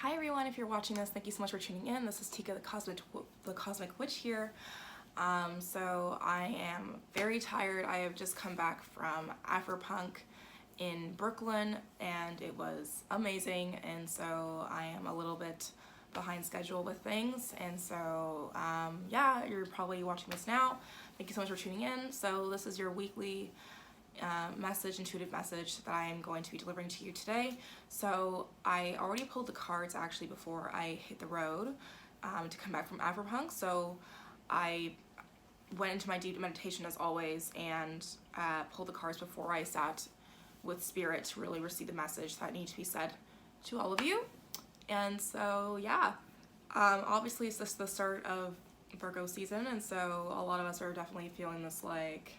Hi everyone, if you're watching this, thank you so much for tuning in. This is Tika, the Cosmic Witch here. So I am very tired. I have just come back from Afropunk in Brooklyn and it was amazing, and so I am a little bit behind schedule with things, and so yeah, you're probably watching this now. Thank you so much for tuning in. So this is your weekly intuitive message that I am going to be delivering to you today. So I already pulled the cards actually before I hit the road to come back from Afropunk. So I went into my deep meditation as always and pulled the cards before I sat with spirit to really receive the message that needs to be said to all of you. And so yeah, obviously it's just the start of Virgo season, and so a lot of us are definitely feeling this like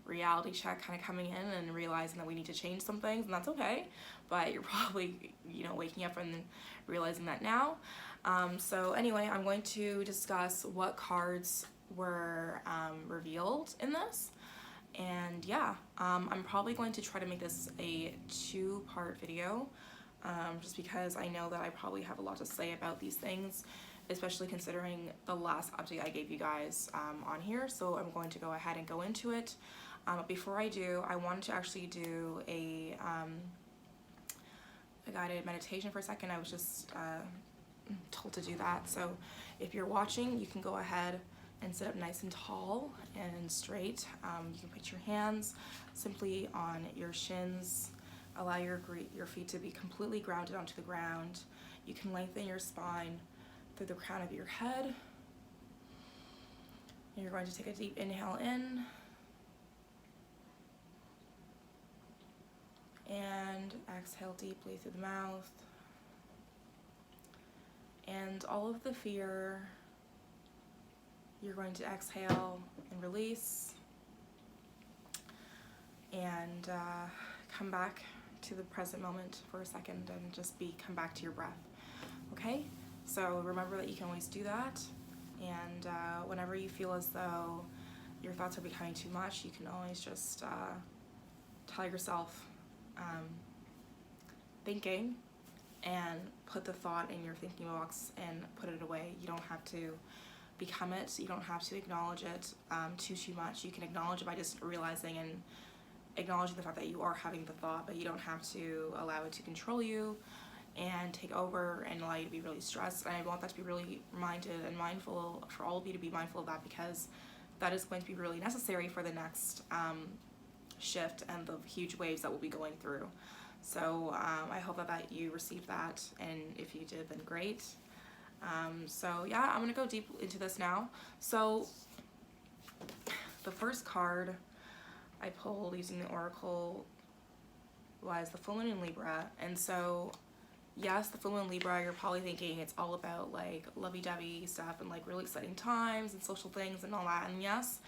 reality check kind of coming in and realizing that we need to change some things, and that's okay, but you're probably, you know, waking up and realizing that now. So anyway, I'm going to discuss what cards were revealed in this, and yeah, I'm probably going to try to make this a two-part video, just because I know that I probably have a lot to say about these things, especially considering the last update I gave you guys on here. So I'm going to go ahead and go into it. But before I do, I wanted to actually do a guided meditation for a second. I was just told to do that. So if you're watching, you can go ahead and sit up nice and tall and straight. You can put your hands simply on your shins. Allow your feet to be completely grounded onto the ground. You can lengthen your spine through the crown of your head. And you're going to take a deep inhale in. And exhale deeply through the mouth. And all of the fear, you're going to exhale and release. And come back to the present moment for a second and just come back to your breath. Okay? So remember that you can always do that. And whenever you feel as though your thoughts are becoming too much, you can always just tell yourself thinking, and put the thought in your thinking box and put it away. You don't have to become it. You don't have to acknowledge it too much. You can acknowledge it by just realizing and acknowledging the fact that you are having the thought, but you don't have to allow it to control you and take over and allow you to be really stressed. And I want that to be really reminded and mindful, for all of you to be mindful of that, because that is going to be really necessary for the next shift and the huge waves that we'll be going through. So I hope that you received that, and if you did, then great. So yeah, I'm gonna go deep into this now. So the first card I pulled using the Oracle was the full moon in Libra. And so yes, the full moon in Libra, you're probably thinking it's all about like lovey-dovey stuff and like really exciting times and social things and all that, and yes,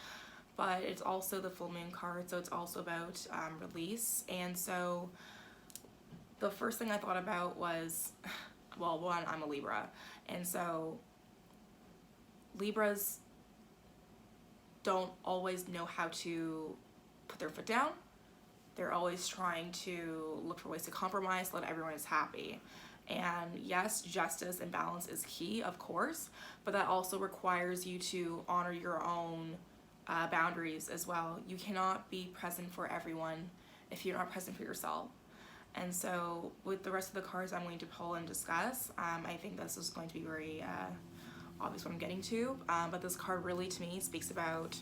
but it's also the full moon card, so it's also about release. And so the first thing I thought about was, well, one, I'm a Libra, and so Libras don't always know how to put their foot down. They're always trying to look for ways to compromise, let everyone is happy. And yes, justice and balance is key, of course, but that also requires you to honor your own boundaries as well. You cannot be present for everyone if you're not present for yourself. And so with the rest of the cards I'm going to pull and discuss, I think this is going to be very obvious what I'm getting to, but this card really to me speaks about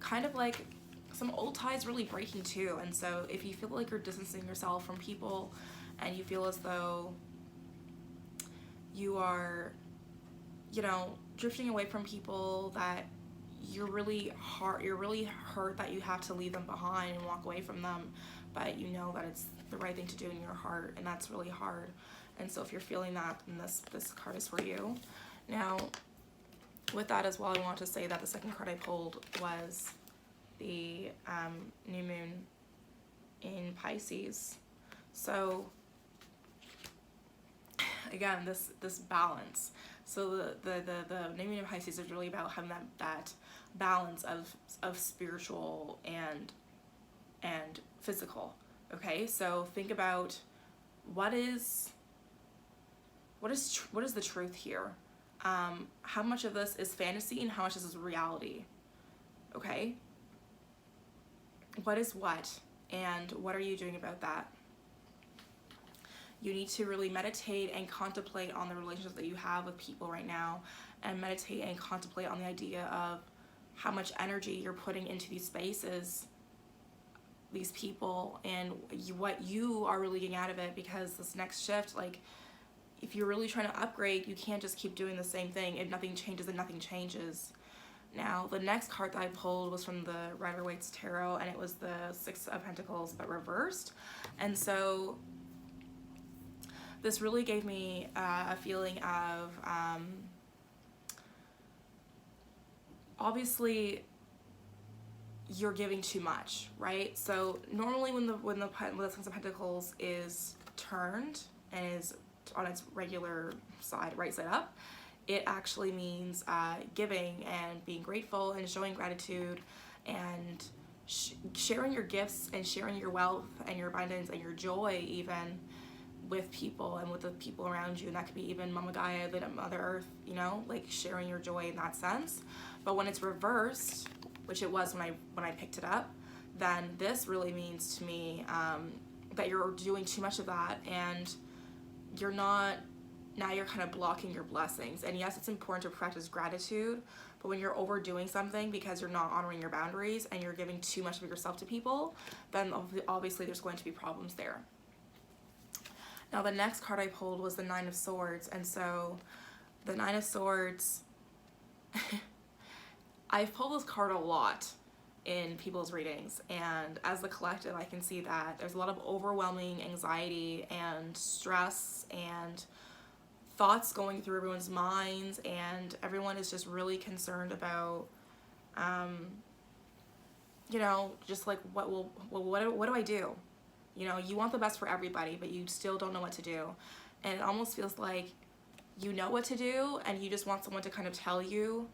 kind of like some old ties really breaking too. And so if you feel like you're distancing yourself from people and you feel as though you are, you know, drifting away from people that you're really hurt that you have to leave them behind and walk away from them, but you know that it's the right thing to do in your heart, and that's really hard. And so if you're feeling that, then this card is for you. Now with that as well, I want to say that the second card I pulled was the new moon in Pisces. So again, this balance. So the new moon in Pisces is really about having that balance of spiritual and physical. Okay, so think about what is what is the truth here? How much of this is fantasy and how much of this is reality? Okay? What is what? And what are you doing about that? You need to really meditate and contemplate on the relationships that you have with people right now, and meditate and contemplate on the idea of how much energy you're putting into these spaces, these people, and what you are really getting out of it. Because this next shift, like, if you're really trying to upgrade, you can't just keep doing the same thing. If nothing changes, then nothing changes. Now, the next card that I pulled was from the Rider-Waite's Tarot, and it was the Six of Pentacles, but reversed. And so this really gave me a feeling of, obviously, you're giving too much, right? So normally when the Six of Pentacles is turned and is on its regular side, right side up, it actually means giving and being grateful and showing gratitude and sharing your gifts and sharing your wealth and your abundance and your joy even with people and with the people around you. And that could be even Mama Gaia, the Mother Earth, you know, like sharing your joy in that sense. But when it's reversed, which it was when I picked it up, then this really means to me that you're doing too much of that, and you're kind of blocking your blessings. And yes, it's important to practice gratitude, but when you're overdoing something because you're not honoring your boundaries and you're giving too much of yourself to people, then obviously there's going to be problems there. Now, the next card I pulled was the Nine of Swords. And so the Nine of Swords, I've pulled this card a lot in people's readings, and as the collective, I can see that there's a lot of overwhelming anxiety and stress and thoughts going through everyone's minds, and everyone is just really concerned about, you know, just like, what do I do? You know, you want the best for everybody, but you still don't know what to do. And it almost feels like you know what to do, and you just want someone to kind of tell you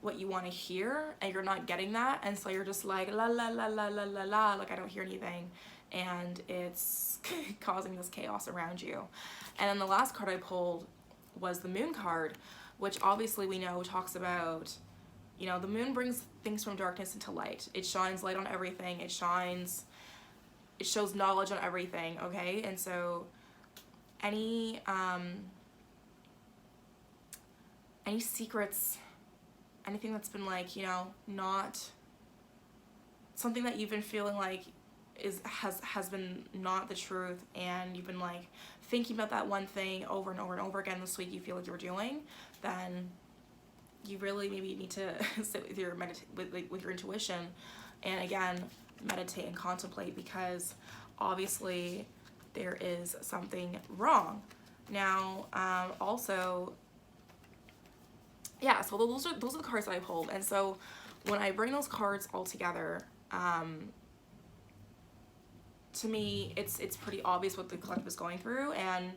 what you want to hear, and you're not getting that. And so you're just like, la, la, la, la, la, la, la, like I don't hear anything. And it's causing this chaos around you. And then the last card I pulled was the Moon card, which obviously we know talks about, you know, the moon brings things from darkness into light. It shines light on everything. It shows knowledge on everything, okay? And so any secrets, anything that's been like, you know, not something that you've been feeling like has been not the truth, and you've been like thinking about that one thing over and over and over again this week, you feel like you're doing, then you really maybe need to sit with your with your intuition, and again, meditate and contemplate, because obviously there is something wrong. Now, also, yeah, so those are the cards that I pulled. And so when I bring those cards all together, to me, it's pretty obvious what the collective is going through. And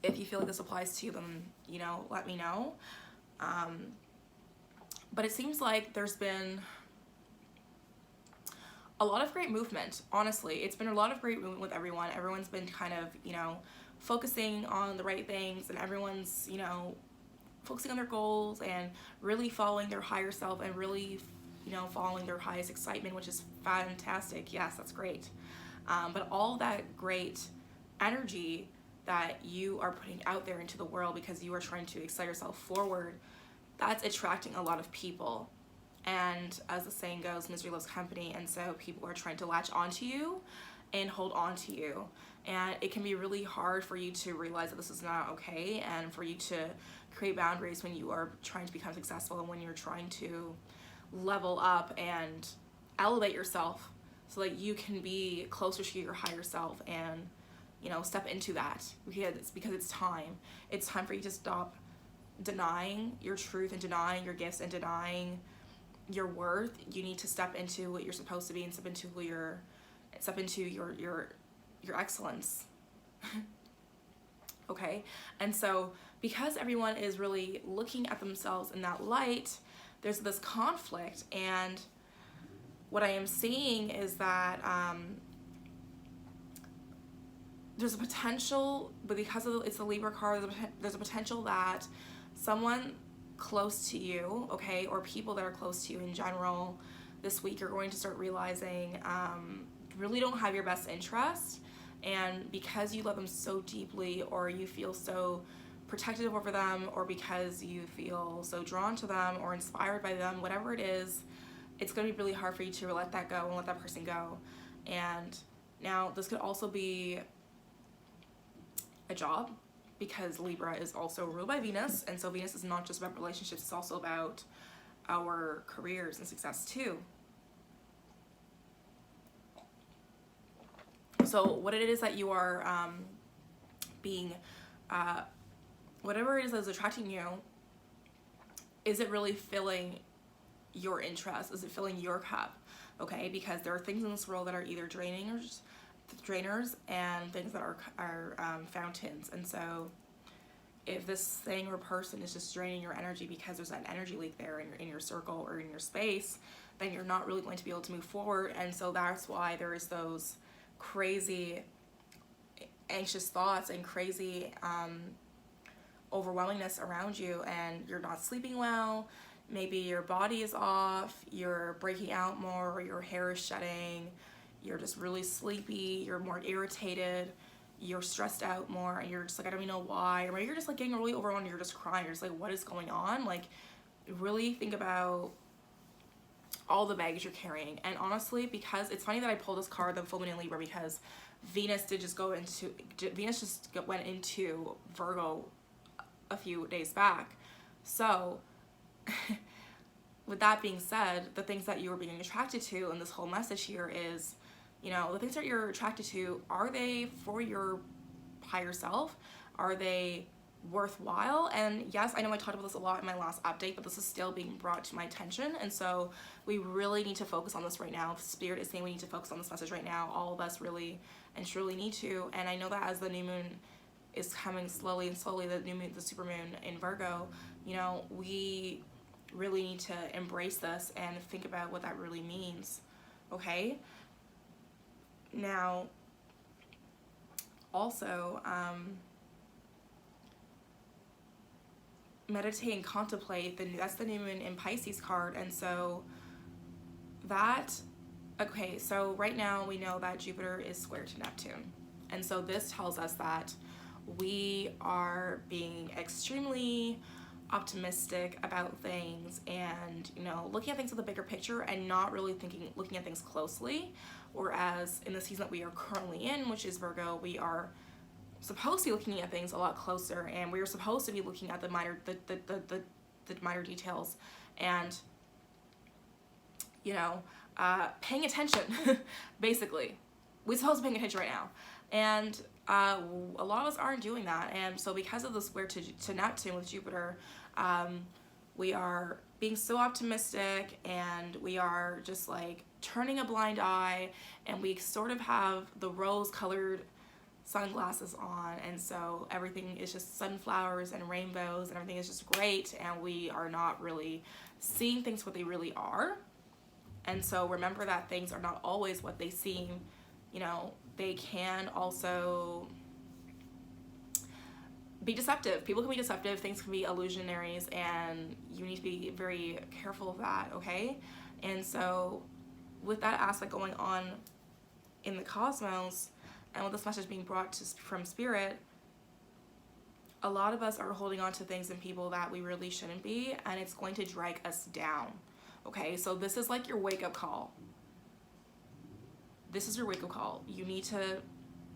if you feel like this applies to you, then, you know, let me know. But it seems like there's been a lot of great movement, honestly. It's been a lot of great movement with everyone. Everyone's been kind of, you know, focusing on the right things, and everyone's, you know, focusing on their goals and really following their higher self and really, you know, following their highest excitement, which is fantastic. Yes, that's great. But all that great energy that you are putting out there into the world because you are trying to excite yourself forward, that's attracting a lot of people. And as the saying goes, misery loves company. And so people are trying to latch onto you and hold on to you. And it can be really hard for you to realize that this is not okay, and for you to create boundaries when you are trying to become successful and when you're trying to level up and elevate yourself so that you can be closer to your higher self and, you know, step into that, because it's time. It's time for you to stop denying your truth and denying your gifts and denying your worth. You need to step into what you're supposed to be and step into your excellence. Okay? And so because everyone is really looking at themselves in that light, there's this conflict. And what I am seeing is that there's a potential, but because it's the Libra card, there's a potential that someone close to you, okay, or people that are close to you in general this week, you're going to start realizing really don't have your best interest. And because you love them so deeply, or you feel so protective over them, or because you feel so drawn to them or inspired by them, whatever it is, it's going to be really hard for you to let that go and let that person go. And now this could also be a job, because Libra is also ruled by Venus, and so Venus is not just about relationships, it's also about our careers and success too. So what it is that you are being, whatever it is that is attracting you, is it really filling your interest? Is it filling your cup? Okay, because there are things in this world that are either drainers and things that are fountains. And so if this thing or person is just draining your energy because there's an energy leak there in your circle or in your space, then you're not really going to be able to move forward. And so that's why there is those crazy anxious thoughts and crazy overwhelmingness around you, and you're not sleeping well. Maybe your body is off, you're breaking out more, or your hair is shedding, you're just really sleepy, you're more irritated, you're stressed out more, and you're just like, I don't even know why. Or maybe you're just like getting really overwhelmed and you're just crying. You're just like, what is going on? Like, really think about all the baggage you're carrying. And honestly, because it's funny that I pulled this card, the full moon in Libra, because Venus just went into Virgo a few days back. So with that being said, the things that you are being attracted to in this whole message here is, you know, the things that you're attracted to, are they for your higher self? Are they worthwhile? And yes, I know I talked about this a lot in my last update, but this is still being brought to my attention, and so we really need to focus on this right now. Spirit is saying we need to focus on this message right now. All of us really and truly need to. And I know that as the new moon is coming slowly, the super moon in Virgo, you know, we really need to embrace this and think about what that really means. Okay, now also meditate and contemplate. That's the new moon in Pisces card. And so that, okay, so right now we know that Jupiter is square to Neptune, and so this tells us that we are being extremely optimistic about things, and, you know, looking at things with a bigger picture and not really looking at things closely. Whereas in the season that we are currently in, which is Virgo, we are supposed to be looking at things a lot closer, and we are supposed to be looking at the minor details, and, you know, paying attention. Basically, we're supposed to be paying attention right now, and a lot of us aren't doing that. And so because of the square to Neptune with Jupiter, we are being so optimistic, and we are just like turning a blind eye, and we sort of have the rose-colored sunglasses on, and so everything is just sunflowers and rainbows, and everything is just great, and we are not really seeing things what they really are. And so remember that things are not always what they seem. You know, they can also be deceptive. People can be deceptive, things can be illusionaries, and you need to be very careful of that, okay? And so with that aspect going on in the cosmos, and with this message being brought from Spirit, a lot of us are holding on to things and people that we really shouldn't be, and it's going to drag us down, okay? So this is like your wake-up call. This is your wake-up call. You need to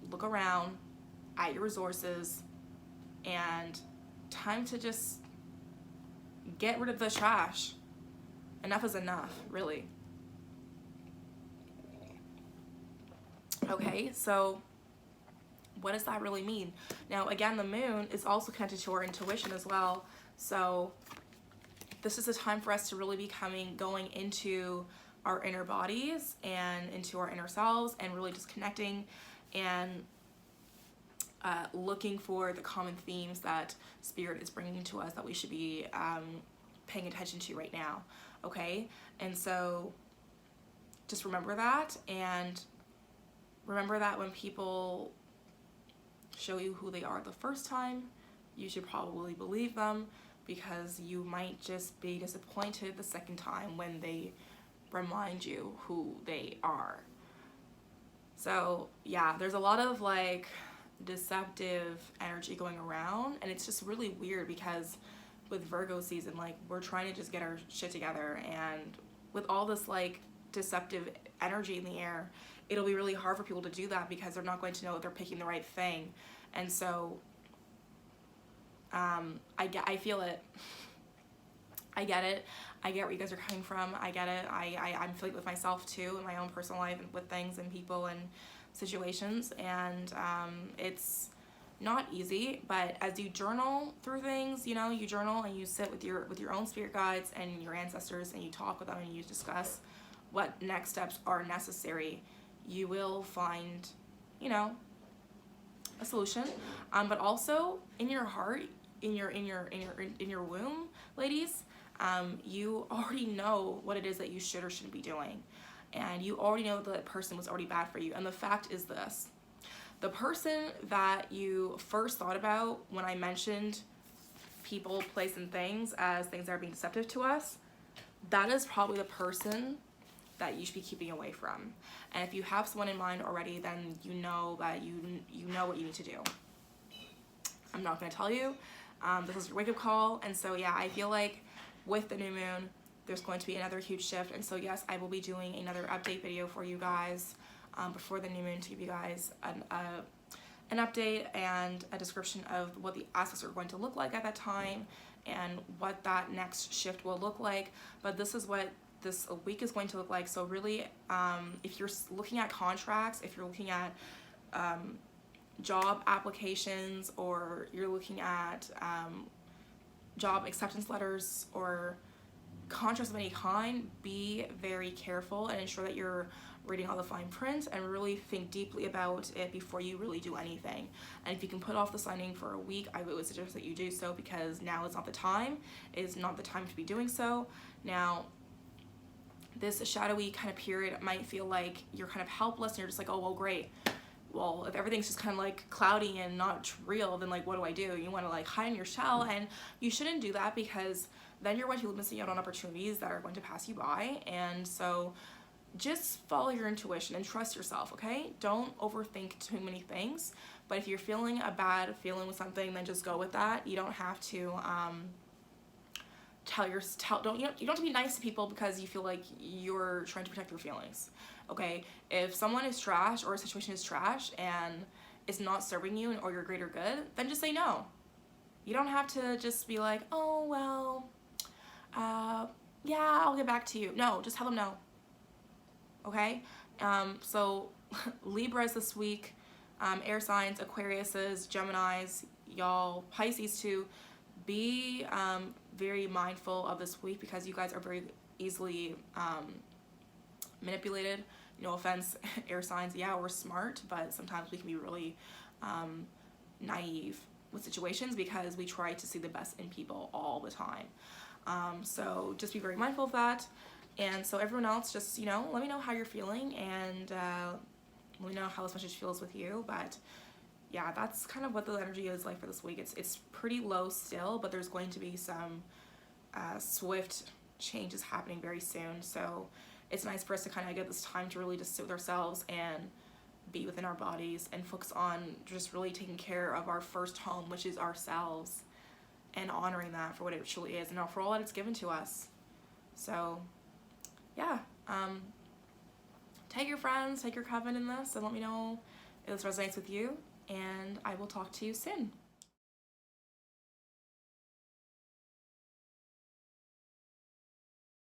look around at your resources, and time to just get rid of the trash. Enough is enough, really. Okay, so what does that really mean? Now, again, the moon is also connected to our intuition as well. So this is a time for us to really be going into our inner bodies and into our inner selves, and really just connecting and looking for the common themes that Spirit is bringing to us that we should be paying attention to right now, okay? And so just remember that, and remember that when people show you who they are the first time, you should probably believe them, because you might just be disappointed the second time when they remind you who they are. So yeah, there's a lot of like deceptive energy going around, and it's just really weird because with Virgo season, like, we're trying to just get our shit together, and with all this like deceptive energy in the air, it'll be really hard for people to do that because they're not going to know that they're picking the right thing. And so I feel it. I get it. I get where you guys are coming from. I get it. I'm feeling it with myself too, in my own personal life, and with things and people and situations. And it's not easy, but as you journal through things, you know, you journal and you sit with your own spirit guides and your ancestors, and you talk with them and you discuss what next steps are necessary, you will find, you know, a solution. But also in your heart, in your womb, ladies, you already know what it is that you should or shouldn't be doing, and you already know that person was already bad for you. And the fact is this: the person that you first thought about when I mentioned people, place, and things as things that are being deceptive to us, that is probably the person that you should be keeping away from. And if you have someone in mind already, then you know that you know what you need to do. I'm not going to tell you. This is your wake-up call. And so yeah, I feel like with the new moon, there's going to be another huge shift. And so yes, I will be doing another update video for you guys before the new moon, to give you guys an update and a description of what the aspects are going to look like at that time and what that next shift will look like. But this is what this week is going to look like. So really, if you're looking at contracts, if you're looking at job applications, or you're looking at job acceptance letters or contracts of any kind, be very careful and ensure that you're reading all the fine print and really think deeply about it before you really do anything. And if you can put off the signing for a week, I would suggest that you do so, because now is not the time. It is not the time to be doing so. Now, this shadowy kind of period might feel like you're kind of helpless and you're just like, oh, well, great. Well, if everything's just kind of like cloudy and not real, then like, what do I do? You want to like hide in your shell, and you shouldn't do that, because then you're going to be missing out on opportunities that are going to pass you by. And so just follow your intuition and trust yourself, okay? Don't overthink too many things. But if you're feeling a bad feeling with something, then just go with that. You don't have to you don't have to be nice to people because you feel like you're trying to protect their feelings. Okay, if someone is trash or a situation is trash and it's not serving you or your greater good, then just say no. You don't have to just be like, oh, well, yeah, I'll get back to you. No, just tell them no. Okay, so Libras this week, air signs, Aquariuses, Geminis, y'all, Pisces too, be very mindful of this week, because you guys are very easily manipulated. No offense, air signs, yeah, we're smart, but sometimes we can be really naive with situations because we try to see the best in people all the time. So just be very mindful of that. And so everyone else, just, you know, let me know how you're feeling, and let me know how this message feels with you. But yeah, that's kind of what the energy is like for this week. It's pretty low still, but there's going to be some swift changes happening very soon. So it's nice for us to kind of get this time to really just sit with ourselves and be within our bodies and focus on just really taking care of our first home, which is ourselves, and honoring that for what it truly is and for all that it's given to us. So yeah, take your friends, take your coven in this, and let me know if this resonates with you, and I will talk to you soon.